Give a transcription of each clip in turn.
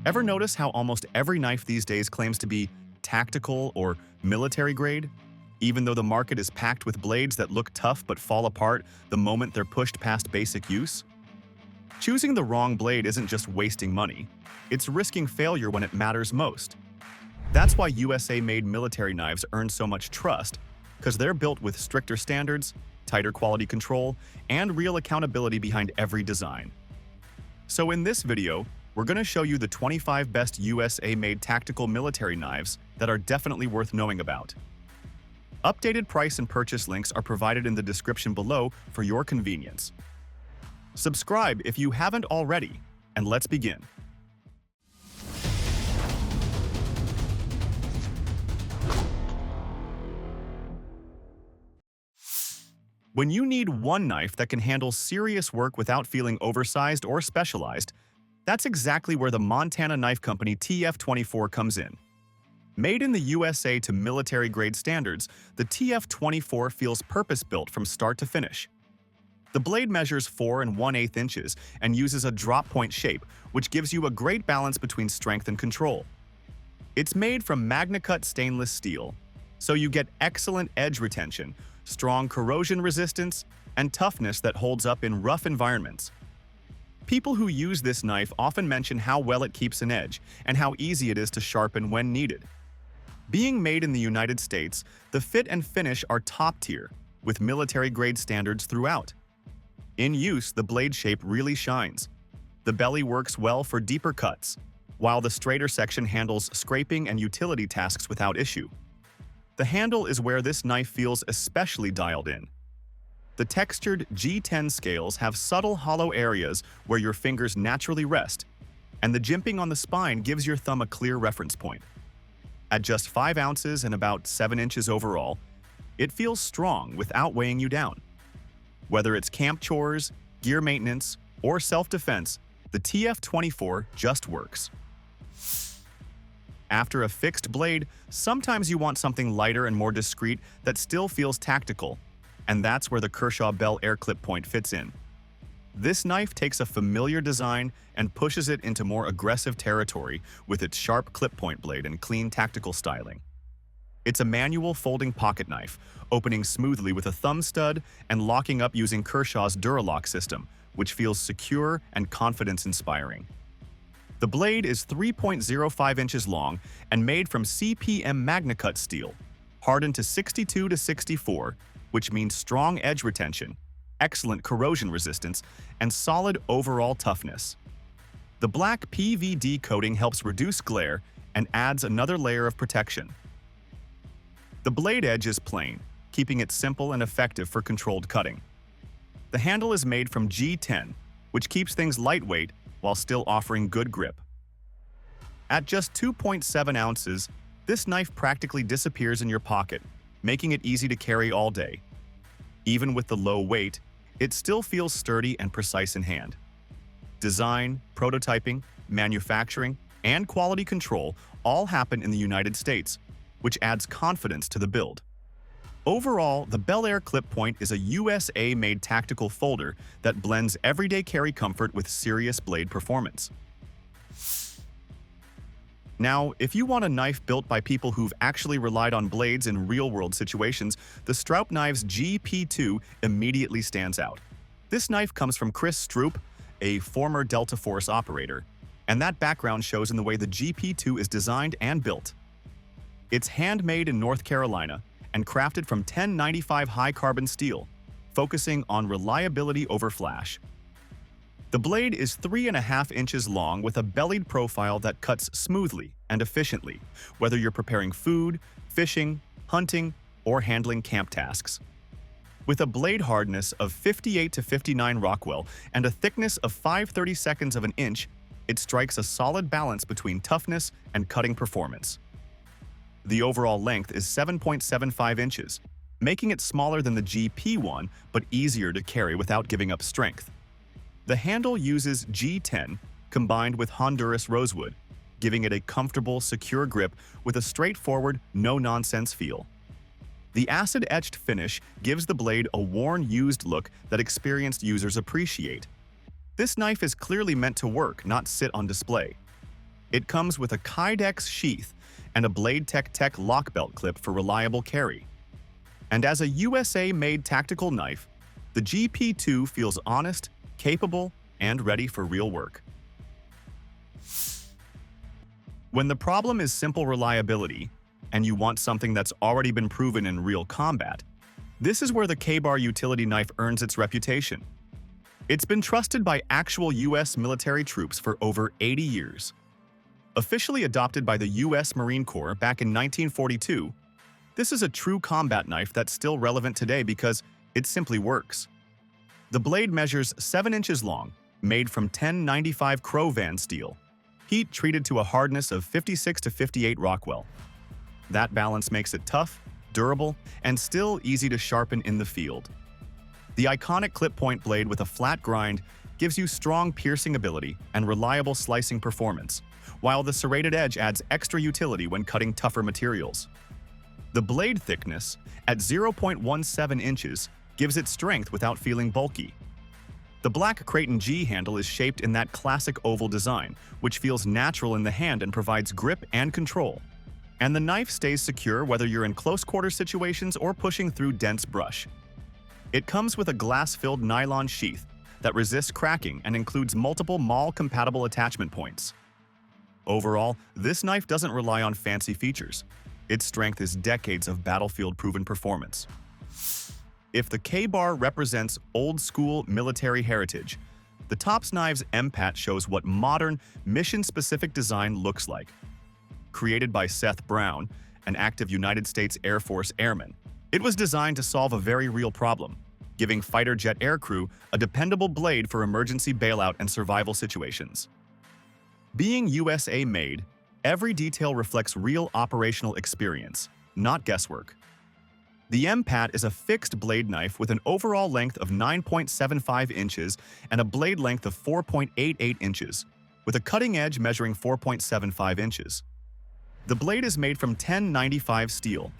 Ever notice how almost every knife these days claims to be tactical or military grade, even though the market is packed with blades that look tough but fall apart the moment they're pushed past basic use? Choosing the wrong blade isn't just wasting money, it's risking failure when it matters most. That's why USA-made military knives earn so much trust, because they're built with stricter standards, tighter quality control, and real accountability behind every design. So in this video, we're going to show you the 25 best USA-made tactical military knives that are definitely worth knowing about. Updated price and purchase links are provided in the description below for your convenience. Subscribe if you haven't already, and let's begin. When you need one knife that can handle serious work without feeling oversized or specialized, that's exactly where the Montana knife company TF24 comes in. Made in the USA to military-grade standards, the TF24 feels purpose-built from start to finish. The blade measures 4 1/8 inches and uses a drop-point shape, which gives you a great balance between strength and control. It's made from MagnaCut stainless steel, so you get excellent edge retention, strong corrosion resistance, and toughness that holds up in rough environments. People who use this knife often mention how well it keeps an edge and how easy it is to sharpen when needed. Being made in the United States, the fit and finish are top-tier, with military-grade standards throughout. In use, the blade shape really shines. The belly works well for deeper cuts, while the straighter section handles scraping and utility tasks without issue. The handle is where this knife feels especially dialed in. The textured G10 scales have subtle hollow areas where your fingers naturally rest, and the jimping on the spine gives your thumb a clear reference point. At just 5 ounces and about 7 inches overall, it feels strong without weighing you down. Whether it's camp chores, gear maintenance, or self-defense, the TF24 just works. After a fixed blade, sometimes you want something lighter and more discreet that still feels tactical, and that's where the Kershaw Bel Air clip point fits in. This knife takes a familiar design and pushes it into more aggressive territory with its sharp clip point blade and clean tactical styling. It's a manual folding pocket knife, opening smoothly with a thumb stud and locking up using Kershaw's Duralock system, which feels secure and confidence-inspiring. The blade is 3.05 inches long and made from CPM MagnaCut steel, hardened to 62 to 64, which means strong edge retention, excellent corrosion resistance, and solid overall toughness. The black PVD coating helps reduce glare and adds another layer of protection. The blade edge is plain, keeping it simple and effective for controlled cutting. The handle is made from G10, which keeps things lightweight while still offering good grip. At just 2.7 ounces, this knife practically disappears in your pocket, making it easy to carry all day. Even with the low weight, it still feels sturdy and precise in hand. Design, prototyping, manufacturing, and quality control all happen in the United States, which adds confidence to the build. Overall, the Bel Air clip point is a USA-made tactical folder that blends everyday carry comfort with serious blade performance. Now, if you want a knife built by people who've actually relied on blades in real-world situations, the Stroup Knives GP2 immediately stands out. This knife comes from Chris Stroup, a former Delta Force operator, and that background shows in the way the GP2 is designed and built. It's handmade in North Carolina and crafted from 1095 high-carbon steel, focusing on reliability over flash. The blade is 3.5 inches long with a bellied profile that cuts smoothly and efficiently, whether you're preparing food, fishing, hunting, or handling camp tasks. With a blade hardness of 58 to 59 Rockwell and a thickness of 5/32 of an inch, it strikes a solid balance between toughness and cutting performance. The overall length is 7.75 inches, making it smaller than the GP1 but easier to carry without giving up strength. The handle uses G10 combined with Honduras rosewood, giving it a comfortable, secure grip with a straightforward, no-nonsense feel. The acid-etched finish gives the blade a worn, used look that experienced users appreciate. This knife is clearly meant to work, not sit on display. It comes with a Kydex sheath and a Blade-Tech lock belt clip for reliable carry. And as a USA-made tactical knife, the GP2 feels honest, capable, and ready for real work. When the problem is simple reliability, and you want something that's already been proven in real combat, this is where the KaBar utility knife earns its reputation. It's been trusted by actual U.S. military troops for over 80 years. Officially adopted by the U.S. Marine Corps back in 1942, this is a true combat knife that's still relevant today because it simply works. The blade measures 7 inches long, made from 1095 Crowvan steel, heat-treated to a hardness of 56 to 58 Rockwell. That balance makes it tough, durable, and still easy to sharpen in the field. The iconic clip-point blade with a flat grind gives you strong piercing ability and reliable slicing performance, while the serrated edge adds extra utility when cutting tougher materials. The blade thickness, at 0.17 inches, gives it strength without feeling bulky. The black Kraton G handle is shaped in that classic oval design, which feels natural in the hand and provides grip and control. And the knife stays secure whether you're in close-quarter situations or pushing through dense brush. It comes with a glass-filled nylon sheath that resists cracking and includes multiple MAL-compatible attachment points. Overall, this knife doesn't rely on fancy features. Its strength is decades of battlefield-proven performance. If the KaBar represents old-school military heritage, the Tops Knives MPAT shows what modern, mission-specific design looks like. Created by Seth Brown, an active United States Air Force airman, it was designed to solve a very real problem, giving fighter jet aircrew a dependable blade for emergency bailout and survival situations. Being USA-made, every detail reflects real operational experience, not guesswork. The MPAT is a fixed blade knife with an overall length of 9.75 inches and a blade length of 4.88 inches, with a cutting edge measuring 4.75 inches. The blade is made from 1095 steel,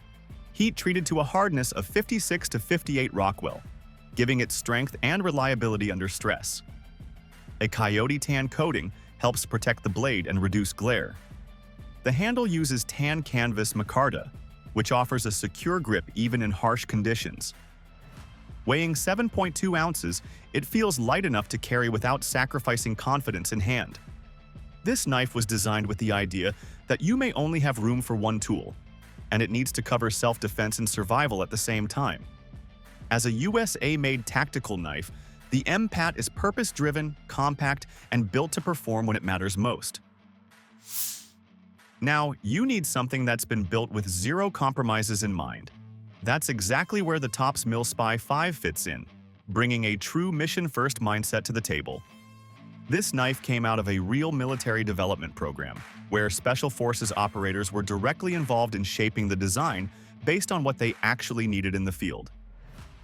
heat-treated to a hardness of 56 to 58 Rockwell, giving it strength and reliability under stress. A coyote tan coating helps protect the blade and reduce glare. The handle uses tan canvas micarta, which offers a secure grip even in harsh conditions. Weighing 7.2 ounces, it feels light enough to carry without sacrificing confidence in hand. This knife was designed with the idea that you may only have room for one tool, and it needs to cover self-defense and survival at the same time. As a USA-made tactical knife, the MPAT is purpose-driven, compact, and built to perform when it matters most. Now, you need something that's been built with zero compromises in mind. That's exactly where the Tops Mil-Spie 5 fits in, bringing a true mission-first mindset to the table. This knife came out of a real military development program, where Special Forces operators were directly involved in shaping the design based on what they actually needed in the field.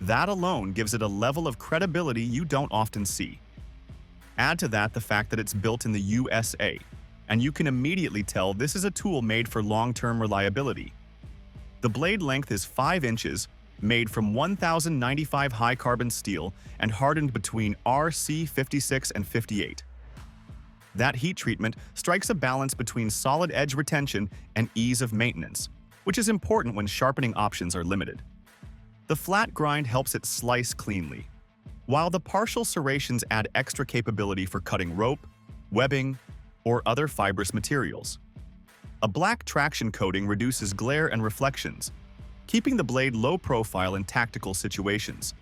That alone gives it a level of credibility you don't often see. Add to that the fact that it's built in the USA, and you can immediately tell this is a tool made for long-term reliability. The blade length is 5 inches, made from 1095 high-carbon steel and hardened between RC 56 and 58. That heat treatment strikes a balance between solid edge retention and ease of maintenance, which is important when sharpening options are limited. The flat grind helps it slice cleanly, while the partial serrations add extra capability for cutting rope, webbing, or other fibrous materials. A black traction coating reduces glare and reflections, keeping the blade low profile in tactical situations.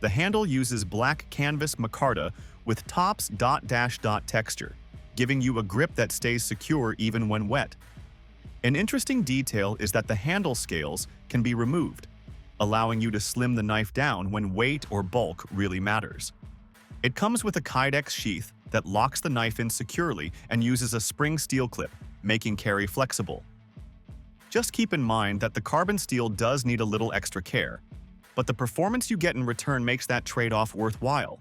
The handle uses black canvas micarta with tops dot texture, giving you a grip that stays secure even when wet. An interesting detail is that the handle scales can be removed, allowing you to slim the knife down when weight or bulk really matters. It comes with a Kydex sheath that locks the knife in securely and uses a spring steel clip, making carry flexible. Just keep in mind that the carbon steel does need a little extra care, but the performance you get in return makes that trade-off worthwhile.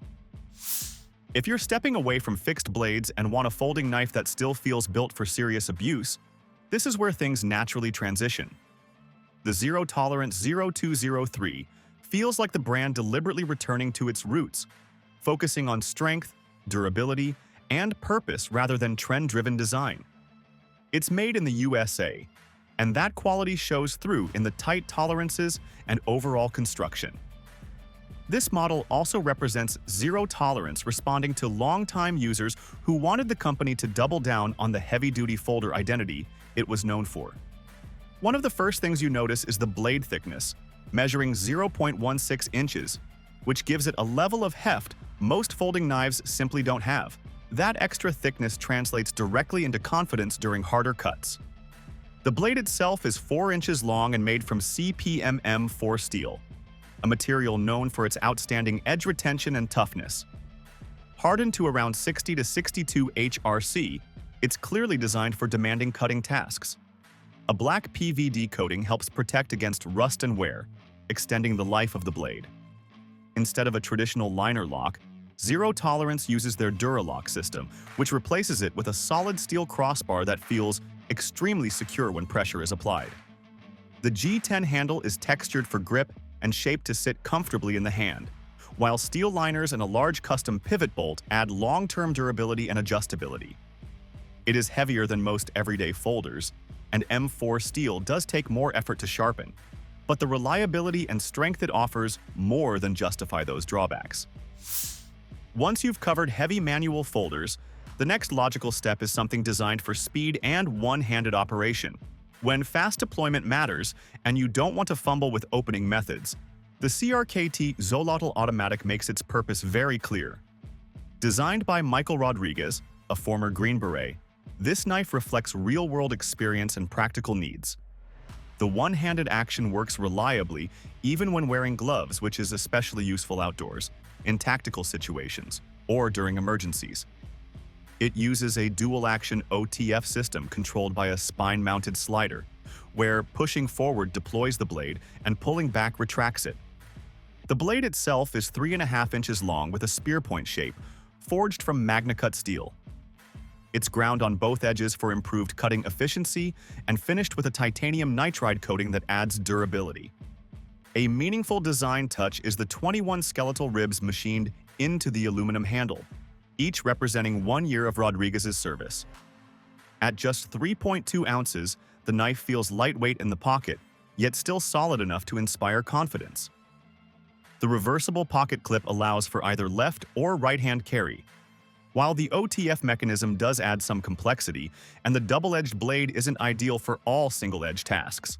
If you're stepping away from fixed blades and want a folding knife that still feels built for serious abuse, this is where things naturally transition. The Zero Tolerance 0203 feels like the brand deliberately returning to its roots, focusing on strength, durability, and purpose rather than trend-driven design. It's made in the USA, and that quality shows through in the tight tolerances and overall construction. This model also represents zero tolerance, responding to longtime users who wanted the company to double down on the heavy-duty folder identity it was known for. One of the first things you notice is the blade thickness, measuring 0.16 inches, which gives it a level of heft most folding knives simply don't have. That extra thickness translates directly into confidence during harder cuts. The blade itself is 4 inches long and made from CPMM4 steel, a material known for its outstanding edge retention and toughness. Hardened to around 60 to 62 HRC, it's clearly designed for demanding cutting tasks. A black PVD coating helps protect against rust and wear, extending the life of the blade. Instead of a traditional liner lock, Zero Tolerance uses their Duralock system, which replaces it with a solid steel crossbar that feels extremely secure when pressure is applied. The G10 handle is textured for grip and shaped to sit comfortably in the hand, while steel liners and a large custom pivot bolt add long-term durability and adjustability. It is heavier than most everyday folders, and M4 steel does take more effort to sharpen, but the reliability and strength it offers more than justify those drawbacks. Once you've covered heavy manual folders, the next logical step is something designed for speed and one-handed operation. When fast deployment matters and you don't want to fumble with opening methods, the CRKT Holotl automatic makes its purpose very clear. Designed by Michael Rodriguez, a former Green Beret, this knife reflects real-world experience and practical needs. The one-handed action works reliably even when wearing gloves, which is especially useful outdoors, in tactical situations, or during emergencies. It uses a dual-action OTF system controlled by a spine-mounted slider, where pushing forward deploys the blade and pulling back retracts it. The blade itself is 3.5 inches long with a spear point shape, forged from MagnaCut steel. It's ground on both edges for improved cutting efficiency and finished with a titanium nitride coating that adds durability. A meaningful design touch is the 21 skeletal ribs machined into the aluminum handle, each representing 1 year of Rodriguez's service. At just 3.2 ounces, the knife feels lightweight in the pocket, yet still solid enough to inspire confidence. The reversible pocket clip allows for either left or right-hand carry. While the OTF mechanism does add some complexity, and the double-edged blade isn't ideal for all single-edge tasks.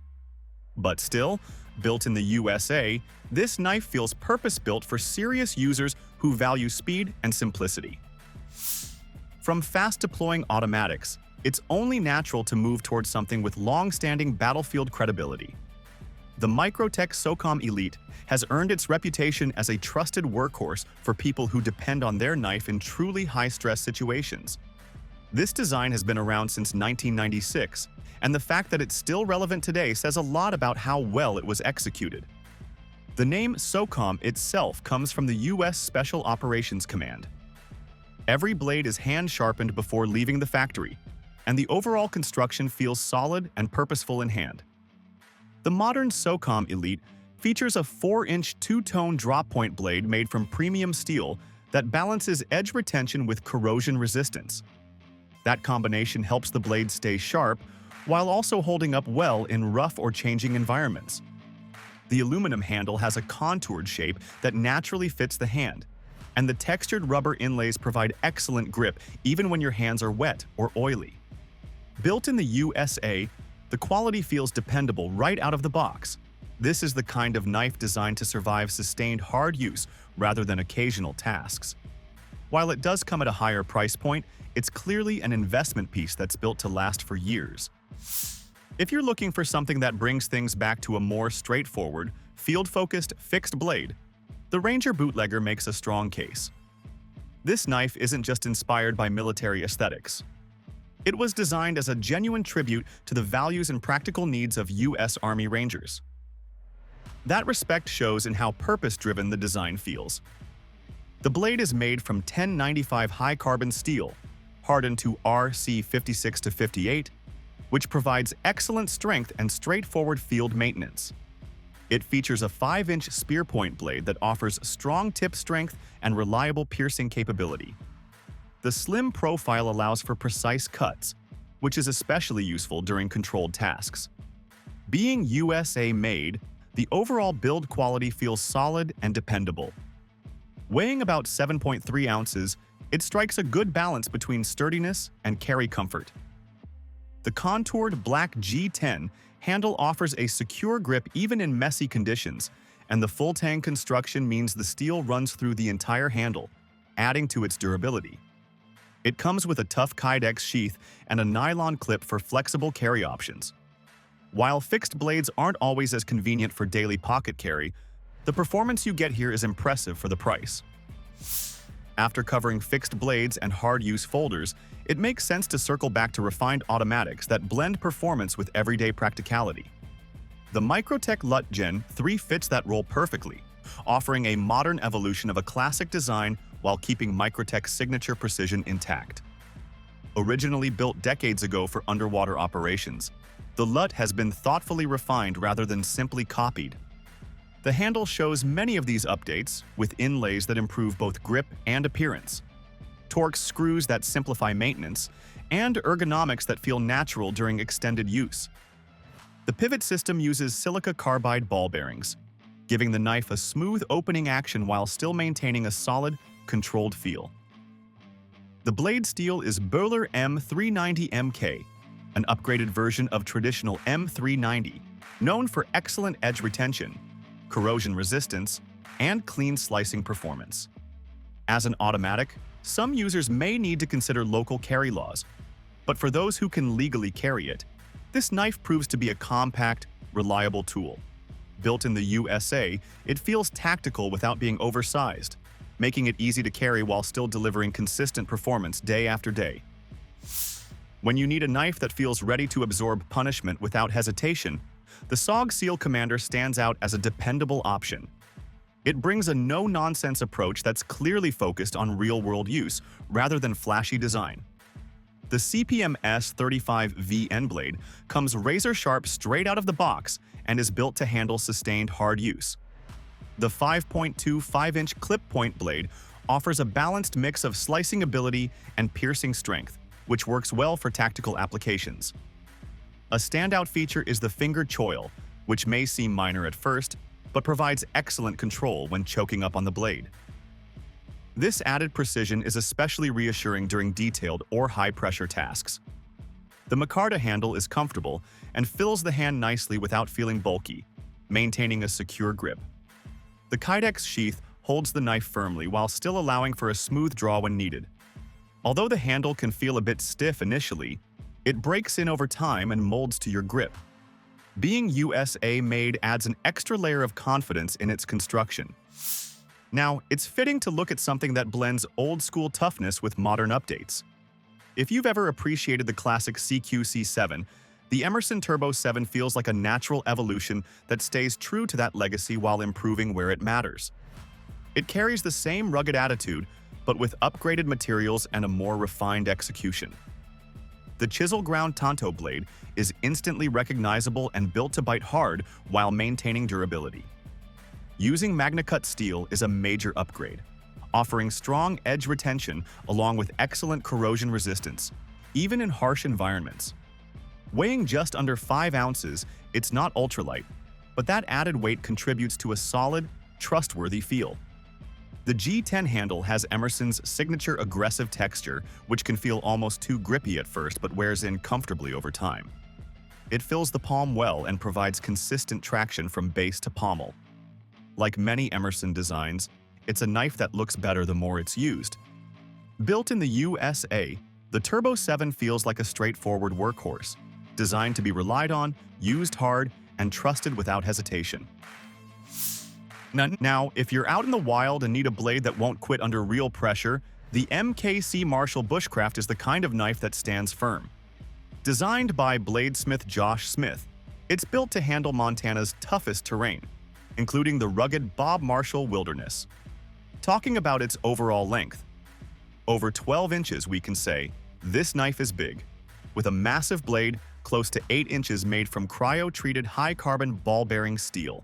But still, built in the USA, this knife feels purpose-built for serious users who value speed and simplicity. From fast-deploying automatics, it's only natural to move towards something with long-standing battlefield credibility. The Microtech SOCOM Elite has earned its reputation as a trusted workhorse for people who depend on their knife in truly high-stress situations. This design has been around since 1996, and the fact that it's still relevant today says a lot about how well it was executed. The name SOCOM itself comes from the U.S. Special Operations Command. Every blade is hand-sharpened before leaving the factory, and the overall construction feels solid and purposeful in hand. The modern SOCOM Elite features a 4-inch two-tone drop-point blade made from premium steel that balances edge retention with corrosion resistance. That combination helps the blade stay sharp while also holding up well in rough or changing environments. The aluminum handle has a contoured shape that naturally fits the hand, and the textured rubber inlays provide excellent grip even when your hands are wet or oily. Built in the USA, the quality feels dependable right out of the box. This is the kind of knife designed to survive sustained hard use rather than occasional tasks. While it does come at a higher price point, it's clearly an investment piece that's built to last for years. If you're looking for something that brings things back to a more straightforward, field-focused, fixed blade, the Ranger Bootlegger makes a strong case. This knife isn't just inspired by military aesthetics. It was designed as a genuine tribute to the values and practical needs of U.S. Army Rangers. That respect shows in how purpose-driven the design feels. The blade is made from 1095 high-carbon steel, hardened to RC56-58, which provides excellent strength and straightforward field maintenance. It features a 5-inch spear point blade that offers strong tip strength and reliable piercing capability. The slim profile allows for precise cuts, which is especially useful during controlled tasks. Being USA made, the overall build quality feels solid and dependable. Weighing about 7.3 ounces, it strikes a good balance between sturdiness and carry comfort. The contoured black G10 handle offers a secure grip even in messy conditions, and the full-tang construction means the steel runs through the entire handle, adding to its durability. It comes with a tough Kydex sheath and a nylon clip for flexible carry options. While fixed blades aren't always as convenient for daily pocket carry, the performance you get here is impressive for the price. After covering fixed blades and hard-use folders, it makes sense to circle back to refined automatics that blend performance with everyday practicality. The Microtech L.U.T Gen 3 fits that role perfectly, offering a modern evolution of a classic design while keeping Microtech's signature precision intact. Originally built decades ago for underwater operations, the L.U.T has been thoughtfully refined rather than simply copied. The handle shows many of these updates, with inlays that improve both grip and appearance, Torx screws that simplify maintenance, and ergonomics that feel natural during extended use. The pivot system uses silica carbide ball bearings, giving the knife a smooth opening action while still maintaining a solid, controlled feel. The blade steel is Böhler M390MK, an upgraded version of traditional M390, known for excellent edge retention, corrosion resistance, and clean slicing performance. As an automatic, some users may need to consider local carry laws, but for those who can legally carry it, this knife proves to be a compact, reliable tool. Built in the USA, it feels tactical without being oversized, making it easy to carry while still delivering consistent performance day after day. When you need a knife that feels ready to absorb punishment without hesitation, the SOG Seal Commander stands out as a dependable option. It brings a no-nonsense approach that's clearly focused on real-world use rather than flashy design. The CPM S35V end blade comes razor-sharp straight out of the box and is built to handle sustained hard use. The 5.25-inch clip point blade offers a balanced mix of slicing ability and piercing strength, which works well for tactical applications. A standout feature is the finger choil, which may seem minor at first, but provides excellent control when choking up on the blade. This added precision is especially reassuring during detailed or high-pressure tasks. The micarta handle is comfortable and fills the hand nicely without feeling bulky, maintaining a secure grip. The Kydex sheath holds the knife firmly while still allowing for a smooth draw when needed. Although the handle can feel a bit stiff initially, it breaks in over time and molds to your grip. Being USA made adds an extra layer of confidence in its construction. Now, it's fitting to look at something that blends old-school toughness with modern updates. If you've ever appreciated the classic CQC7, the Emerson Turbo 7 feels like a natural evolution that stays true to that legacy while improving where it matters. It carries the same rugged attitude, but with upgraded materials and a more refined execution. The chisel-ground Tanto blade is instantly recognizable and built to bite hard while maintaining durability. Using MagnaCut steel is a major upgrade, offering strong edge retention along with excellent corrosion resistance, even in harsh environments. Weighing just under 5 ounces, it's not ultralight, but that added weight contributes to a solid, trustworthy feel. The G10 handle has Emerson's signature aggressive texture, which can feel almost too grippy at first but wears in comfortably over time. It fills the palm well and provides consistent traction from base to pommel. Like many Emerson designs, it's a knife that looks better the more it's used. Built in the USA, the Turbo 7 feels like a straightforward workhorse, designed to be relied on, used hard, and trusted without hesitation. Now, if you're out in the wild and need a blade that won't quit under real pressure, the MKC Marshall Bushcraft is the kind of knife that stands firm. Designed by bladesmith Josh Smith, it's built to handle Montana's toughest terrain, including the rugged Bob Marshall wilderness. Talking about its overall length, over 12 inches we can say, this knife is big, with a massive blade close to 8 inches made from cryo-treated high-carbon ball-bearing steel.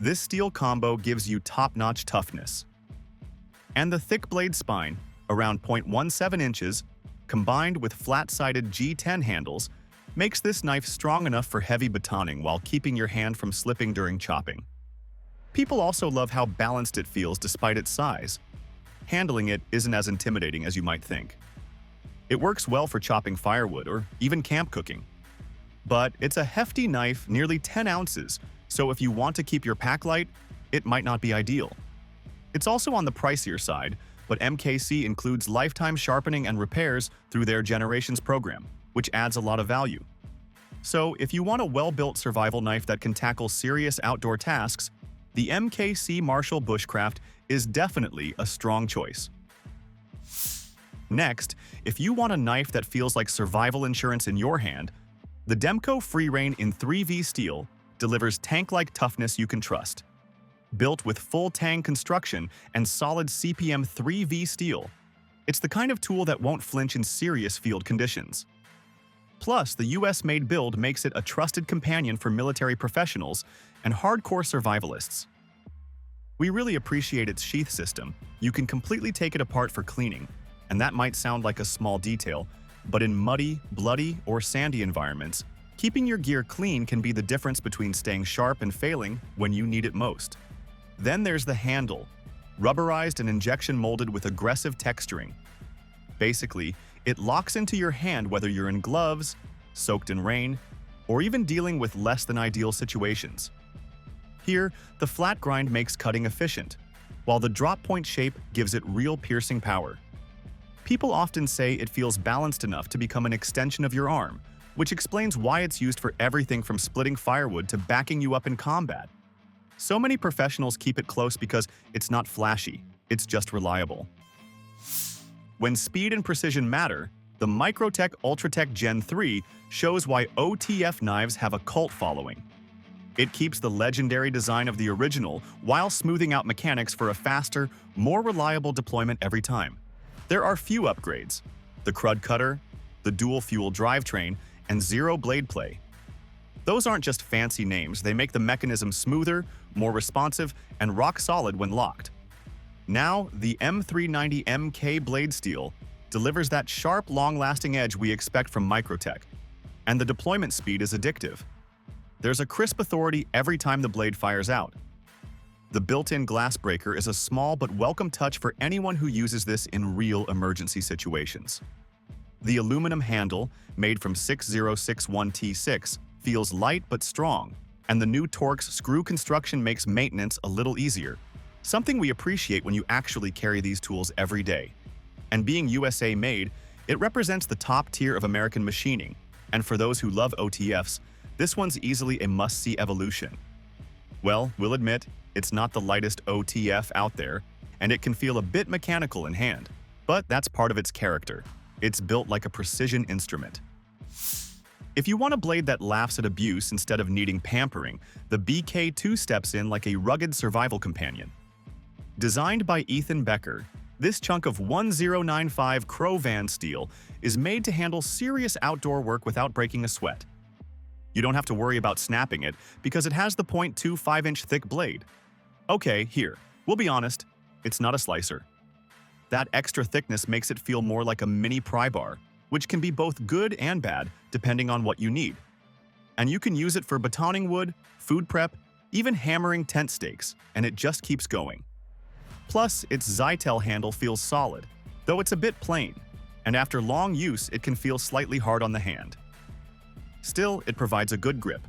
This steel combo gives you top-notch toughness. And the thick blade spine, around 0.17 inches, combined with flat-sided G10 handles, makes this knife strong enough for heavy batoning while keeping your hand from slipping during chopping. People also love how balanced it feels despite its size. Handling it isn't as intimidating as you might think. It works well for chopping firewood or even camp cooking. But it's a hefty knife, nearly 10 ounces, so if you want to keep your pack light, it might not be ideal. It's also on the pricier side, but MKC includes lifetime sharpening and repairs through their Generations program, which adds a lot of value. So if you want a well-built survival knife that can tackle serious outdoor tasks, the MKC Marshall Bushcraft is definitely a strong choice. Next, if you want a knife that feels like survival insurance in your hand, the Demko FreeReign in 3V steel delivers tank-like toughness you can trust. Built with full tang construction and solid CPM 3V steel, it's the kind of tool that won't flinch in serious field conditions. Plus, the US-made build makes it a trusted companion for military professionals and hardcore survivalists. We really appreciate its sheath system. You can completely take it apart for cleaning, and that might sound like a small detail, but in muddy, bloody, or sandy environments, keeping your gear clean can be the difference between staying sharp and failing when you need it most. Then there's the handle, rubberized and injection molded with aggressive texturing. Basically, it locks into your hand whether you're in gloves, soaked in rain, or even dealing with less than ideal situations. Here, the flat grind makes cutting efficient, while the drop point shape gives it real piercing power. People often say it feels balanced enough to become an extension of your arm, which explains why it's used for everything from splitting firewood to backing you up in combat. So many professionals keep it close because it's not flashy, it's just reliable. When speed and precision matter, the Microtech Ultratech Gen 3 shows why OTF knives have a cult following. It keeps the legendary design of the original while smoothing out mechanics for a faster, more reliable deployment every time. There are few upgrades: the crud cutter, the dual-fuel drivetrain, and zero blade play. Those aren't just fancy names, they make the mechanism smoother, more responsive, and rock-solid when locked. Now, the M390 MK blade steel delivers that sharp, long-lasting edge we expect from Microtech, and the deployment speed is addictive. There's a crisp authority every time the blade fires out. The built-in glass breaker is a small but welcome touch for anyone who uses this in real emergency situations. The aluminum handle, made from 6061T6, feels light but strong, and the new Torx screw construction makes maintenance a little easier, something we appreciate when you actually carry these tools every day. And being USA made, it represents the top tier of American machining, and for those who love OTFs, this one's easily a must-see evolution. Well, we'll admit, it's not the lightest OTF out there, and it can feel a bit mechanical in hand, but that's part of its character. It's built like a precision instrument. If you want a blade that laughs at abuse instead of needing pampering, the BK2 steps in like a rugged survival companion. Designed by Ethan Becker, this chunk of 1095 Crovan steel is made to handle serious outdoor work without breaking a sweat. You don't have to worry about snapping it because it has the .2 5-inch thick blade. Okay, here, we'll be honest, it's not a slicer. That extra thickness makes it feel more like a mini pry bar, which can be both good and bad depending on what you need. And you can use it for batoning wood, food prep, even hammering tent stakes, and it just keeps going. Plus, its Zytel handle feels solid, though it's a bit plain, and after long use it can feel slightly hard on the hand. Still, it provides a good grip.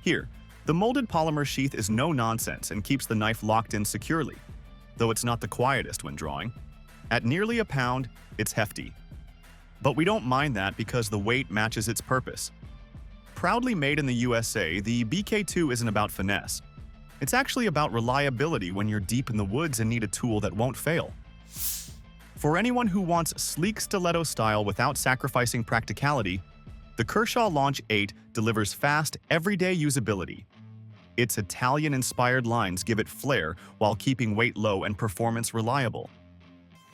Here, the molded polymer sheath is no nonsense and keeps the knife locked in securely, though it's not the quietest when drawing. At nearly a pound, it's hefty. But we don't mind that because the weight matches its purpose. Proudly made in the USA, the BK2 isn't about finesse. It's actually about reliability when you're deep in the woods and need a tool that won't fail. For anyone who wants sleek stiletto style without sacrificing practicality, the Kershaw Launch 8 delivers fast, everyday usability. Its Italian-inspired lines give it flair while keeping weight low and performance reliable.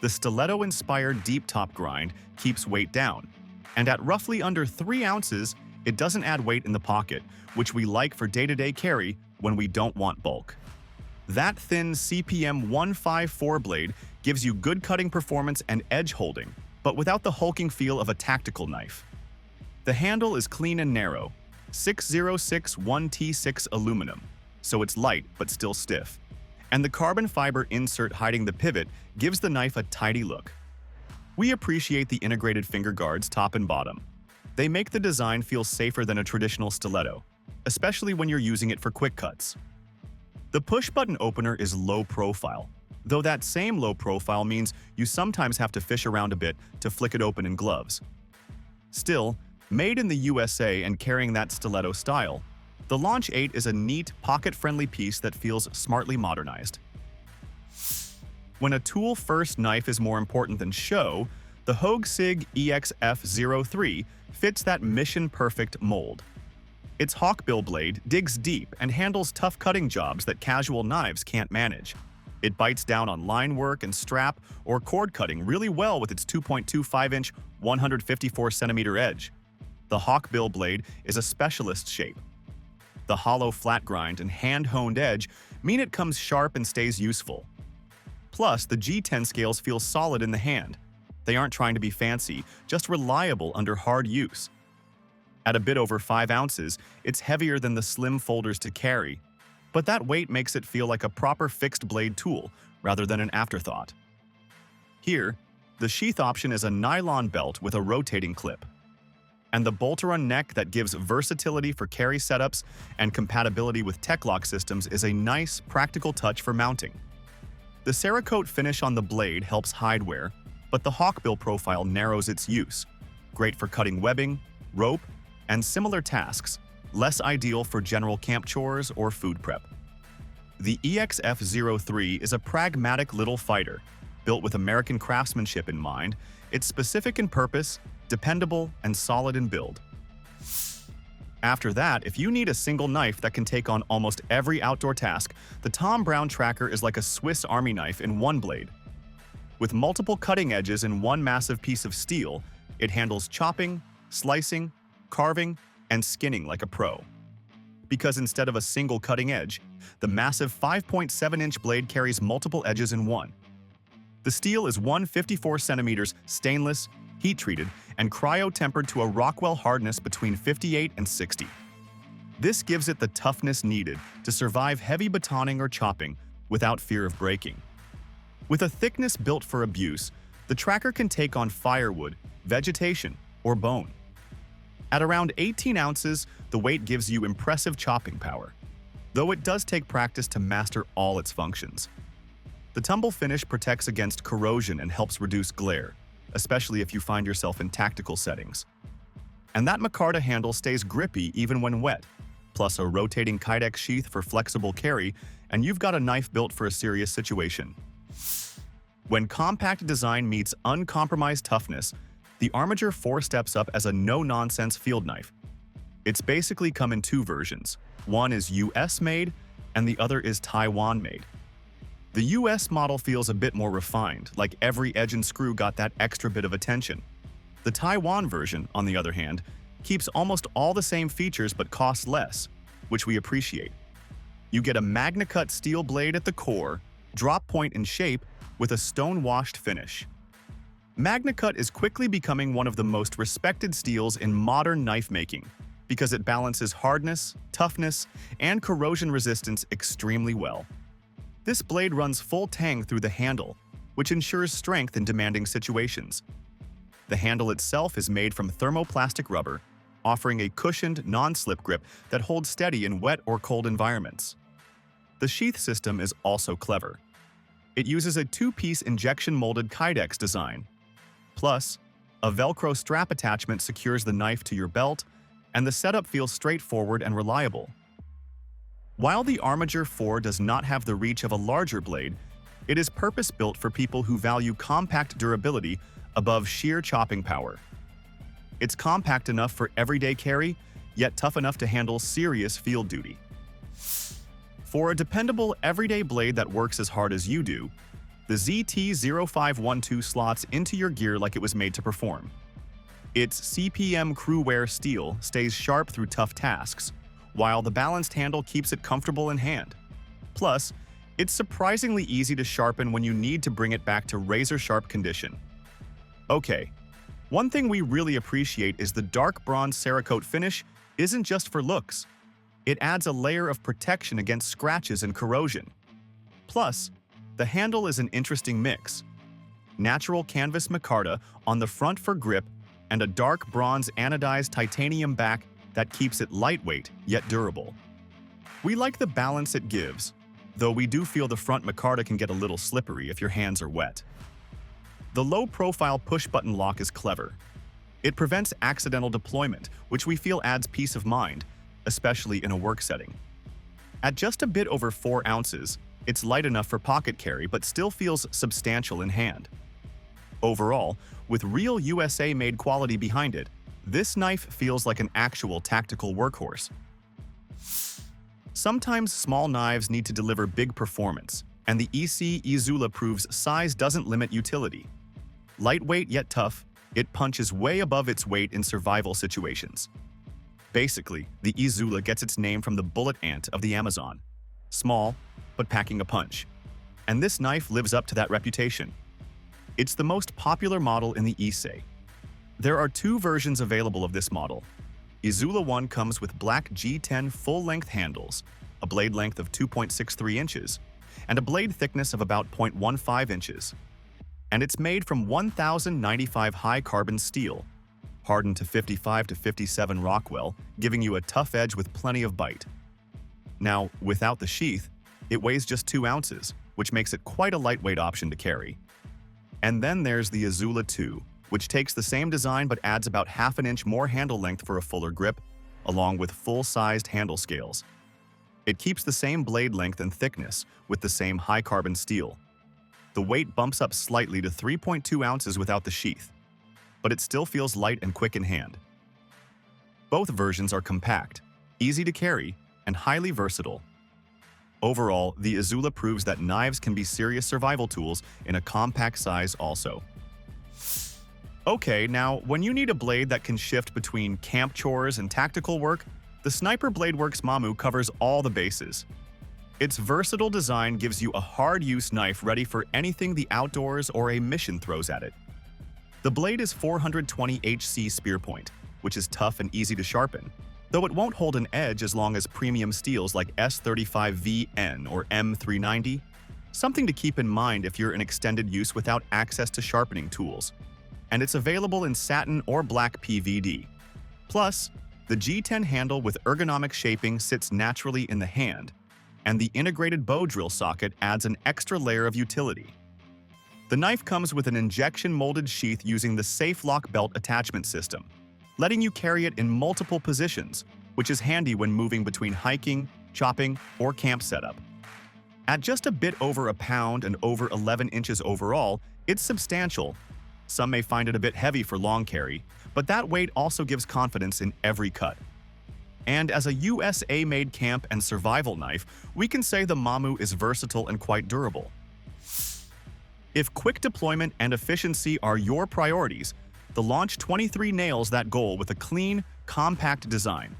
The stiletto-inspired deep top grind keeps weight down, and at roughly under 3 ounces, it doesn't add weight in the pocket, which we like for day-to-day carry when we don't want bulk. That thin CPM 154 blade gives you good cutting performance and edge holding, but without the hulking feel of a tactical knife. The handle is clean and narrow, 6061T6 aluminum, so it's light but still stiff. And the carbon fiber insert hiding the pivot gives the knife a tidy look. We appreciate the integrated finger guards top and bottom. They make the design feel safer than a traditional stiletto, especially when you're using it for quick cuts. The push-button opener is low profile, though that same low profile means you sometimes have to fish around a bit to flick it open in gloves. Still, made in the USA and carrying that stiletto style, the Launch 8 is a neat, pocket-friendly piece that feels smartly modernized. When a tool-first knife is more important than show, the Hogue SIG EXF03 fits that mission-perfect mold. Its Hawkbill blade digs deep and handles tough cutting jobs that casual knives can't manage. It bites down on line work and strap or cord cutting really well with its 2.25-inch, 154-centimeter edge. The Hawkbill blade is a specialist shape. The hollow flat grind and hand-honed edge mean it comes sharp and stays useful. Plus, the G10 scales feel solid in the hand. They aren't trying to be fancy, just reliable under hard use. At a bit over 5 ounces, it's heavier than the slim folders to carry, but that weight makes it feel like a proper fixed blade tool rather than an afterthought. Here, the sheath option is a nylon belt with a rotating clip, and the bolt-around neck that gives versatility for carry setups and compatibility with Tech-Lock systems is a nice, practical touch for mounting. The Cerakote finish on the blade helps hide wear, but the Hawkbill profile narrows its use. Great for cutting webbing, rope, and similar tasks, less ideal for general camp chores or food prep. The EXF03 is a pragmatic little fighter. Built with American craftsmanship in mind, it's specific in purpose, dependable, and solid in build. After that, if you need a single knife that can take on almost every outdoor task, the Tom Brown Tracker is like a Swiss Army knife in one blade. With multiple cutting edges in one massive piece of steel, it handles chopping, slicing, carving, and skinning like a pro. Because instead of a single cutting edge, the massive 5.7-inch blade carries multiple edges in one. The steel is 154 centimeters stainless, heat-treated, and cryo-tempered to a Rockwell hardness between 58 and 60. This gives it the toughness needed to survive heavy batoning or chopping without fear of breaking. With a thickness built for abuse, the tracker can take on firewood, vegetation, or bone. At around 18 ounces, the weight gives you impressive chopping power, though it does take practice to master all its functions. The tumble finish protects against corrosion and helps reduce glare, especially if you find yourself in tactical settings. And that micarta handle stays grippy even when wet, plus a rotating Kydex sheath for flexible carry, and you've got a knife built for a serious situation. When compact design meets uncompromised toughness, the Armiger 4 steps up as a no-nonsense field knife. It's basically come in 2 versions. One is US-made, and the other is Taiwan-made. The US model feels a bit more refined, like every edge and screw got that extra bit of attention. The Taiwan version, on the other hand, keeps almost all the same features but costs less, which we appreciate. You get a Magna-Cut steel blade at the core, drop point in shape, with a stone-washed finish. Magna-Cut is quickly becoming one of the most respected steels in modern knife making because it balances hardness, toughness, and corrosion resistance extremely well. This blade runs full tang through the handle, which ensures strength in demanding situations. The handle itself is made from thermoplastic rubber, offering a cushioned, non-slip grip that holds steady in wet or cold environments. The sheath system is also clever. It uses a 2-piece injection-molded Kydex design. Plus, a Velcro strap attachment secures the knife to your belt, and the setup feels straightforward and reliable. While the Armiger 4 does not have the reach of a larger blade, it is purpose-built for people who value compact durability above sheer chopping power. It's compact enough for everyday carry, yet tough enough to handle serious field duty. For a dependable everyday blade that works as hard as you do, the ZT-0512 slots into your gear like it was made to perform. Its CPM crew-wear steel stays sharp through tough tasks, while the balanced handle keeps it comfortable in hand. Plus, it's surprisingly easy to sharpen when you need to bring it back to razor-sharp condition. Okay, one thing we really appreciate is the dark bronze Cerakote finish isn't just for looks. It adds a layer of protection against scratches and corrosion. Plus, the handle is an interesting mix. Natural canvas micarta on the front for grip and a dark bronze anodized titanium back that keeps it lightweight yet durable. We like the balance it gives, though we do feel the front micarta can get a little slippery if your hands are wet. The low-profile push-button lock is clever. It prevents accidental deployment, which we feel adds peace of mind, especially in a work setting. At just a bit over 4 ounces, it's light enough for pocket carry but still feels substantial in hand. Overall, with real USA-made quality behind it, this knife feels like an actual tactical workhorse. Sometimes small knives need to deliver big performance, and the ESEE Izula proves size doesn't limit utility. Lightweight yet tough, it punches way above its weight in survival situations. Basically, the Izula gets its name from the bullet ant of the Amazon. Small, but packing a punch. And this knife lives up to that reputation. It's the most popular model in the ESEE. There are 2 versions available of this model. Izula 1 comes with black G10 full-length handles, a blade length of 2.63 inches, and a blade thickness of about 0.15 inches. And it's made from 1095 high-carbon steel, hardened to 55 to 57 Rockwell, giving you a tough edge with plenty of bite. Now, without the sheath, it weighs just 2 ounces, which makes it quite a lightweight option to carry. And then there's the Izula 2, which takes the same design but adds about half an inch more handle length for a fuller grip, along with full-sized handle scales. It keeps the same blade length and thickness with the same high-carbon steel. The weight bumps up slightly to 3.2 ounces without the sheath, but it still feels light and quick in hand. Both versions are compact, easy to carry, and highly versatile. Overall, the Izula proves that knives can be serious survival tools in a compact size also. Okay, now, when you need a blade that can shift between camp chores and tactical work, the Sniper Blade Works Mamu covers all the bases. Its versatile design gives you a hard-use knife ready for anything the outdoors or a mission throws at it. The blade is 420 HC spear point, which is tough and easy to sharpen, though it won't hold an edge as long as premium steels like S35VN or M390. Something to keep in mind if you're in extended use without access to sharpening tools. And it's available in satin or black PVD. Plus, the G10 handle with ergonomic shaping sits naturally in the hand, and the integrated bow drill socket adds an extra layer of utility. The knife comes with an injection-molded sheath using the SafeLock belt attachment system, letting you carry it in multiple positions, which is handy when moving between hiking, chopping, or camp setup. At just a bit over a pound and over 11 inches overall, it's substantial. Some may find it a bit heavy for long carry, but that weight also gives confidence in every cut. And as a USA-made camp and survival knife, we can say the Mamu is versatile and quite durable. If quick deployment and efficiency are your priorities, the Launch 23 nails that goal with a clean, compact design.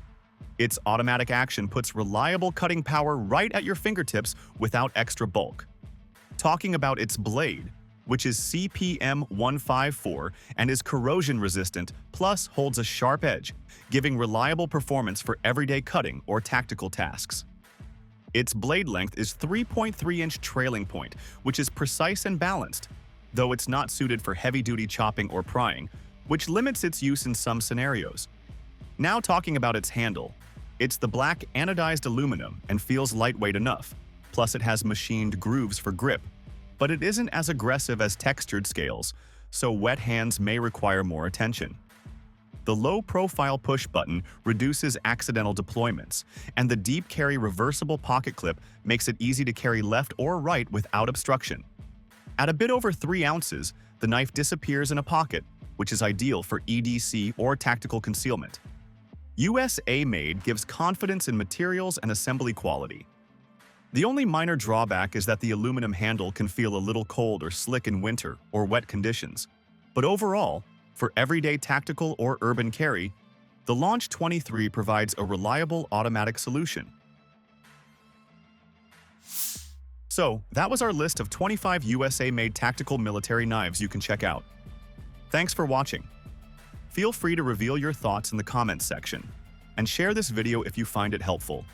Its automatic action puts reliable cutting power right at your fingertips without extra bulk. Talking about its blade, which is CPM 154 and is corrosion-resistant, plus holds a sharp edge, giving reliable performance for everyday cutting or tactical tasks. Its blade length is 3.3-inch trailing point, which is precise and balanced, though it's not suited for heavy-duty chopping or prying, which limits its use in some scenarios. Now talking about its handle, it's the black anodized aluminum and feels lightweight enough, plus it has machined grooves for grip, but it isn't as aggressive as textured scales, so wet hands may require more attention. The low-profile push button reduces accidental deployments, and the deep carry reversible pocket clip makes it easy to carry left or right without obstruction. At a bit over 3 ounces, the knife disappears in a pocket, which is ideal for EDC or tactical concealment. USA-made gives confidence in materials and assembly quality. The only minor drawback is that the aluminum handle can feel a little cold or slick in winter or wet conditions. But overall, for everyday tactical or urban carry, the Launch 23 provides a reliable automatic solution. So, that was our list of 25 USA-made tactical military knives you can check out. Thanks for watching. Feel free to reveal your thoughts in the comments section, and share this video if you find it helpful.